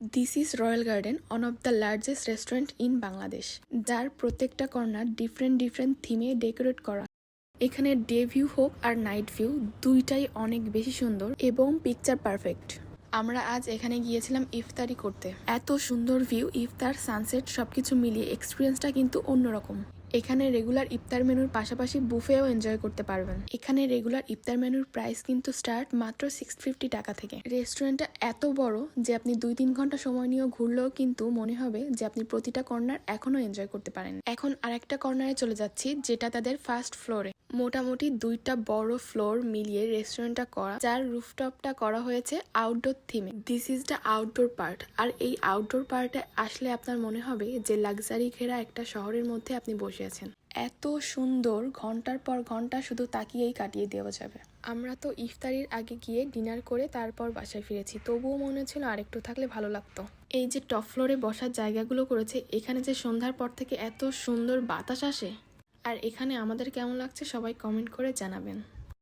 This is royal garden, one of the largest restaurant in Bangladesh, যার প্রত্যেকটা corner different থিমে decorate করা। এখানে day view হোক আর নাইট ভিউ, দুইটাই অনেক বেশি সুন্দর এবং পিকচার পারফেক্ট। আমরা আজ এখানে গিয়েছিলাম ইফতারি করতে। এত সুন্দর ভিউ, ইফতার, সানসেট সবকিছু মিলিয়ে এক্সপিরিয়েন্সটা কিন্তু অন্যরকম। এখানে রেগুলার ইফতার মেনুর পাশাপাশি বুফেও এনজয় করতে পারবেন। এখানে রেগুলার ইফতার মেনুর প্রাইস কিন্তু স্টার্ট মাত্র 650 টাকা থেকে। রেস্টুরেন্টটা এত বড় যে আপনি 2-3 ঘন্টা সময় নিয়েও ঘুরলেও কিন্তু মনে হবে যে আপনি প্রতিটা কর্নার এখনো এনজয় করতে পারেন। এখন আরেকটা কর্নারে চলে যাচ্ছি, যেটা তাদের ফার্স্ট ফ্লোরে। মোটামুটি 2টা বড় ফ্লোর মিলিয়ে রেস্টুরেন্টটা করা, যার রুফটপটা করা হয়েছে আউটডোর থিমে। This is the outdoor part. আর এই আউটডোর পার্টে আসলে আপনার মনে হবে যে লাক্সারি ঘেরা একটা শহরের মধ্যে আপনি বসে আছেন। এত সুন্দর, ঘন্টার পর ঘন্টা শুধু তাকিয়েই কাটিয়ে দেওয়া যাবে। আমরা তো ইফতারির আগে গিয়ে ডিনার করে তারপর বাসায় ফিরেছি, তবুও মনে হচ্ছিল আরেকটু থাকলে ভালো লাগতো। এই যে টপ ফ্লোরে বসার জায়গাগুলো করেছে, এখানে যে সন্ধ্যার পর থেকে এত সুন্দর বাতাস আসে। আর এখানে আমাদের কেমন লাগছে সবাই কমেন্ট করে জানাবেন।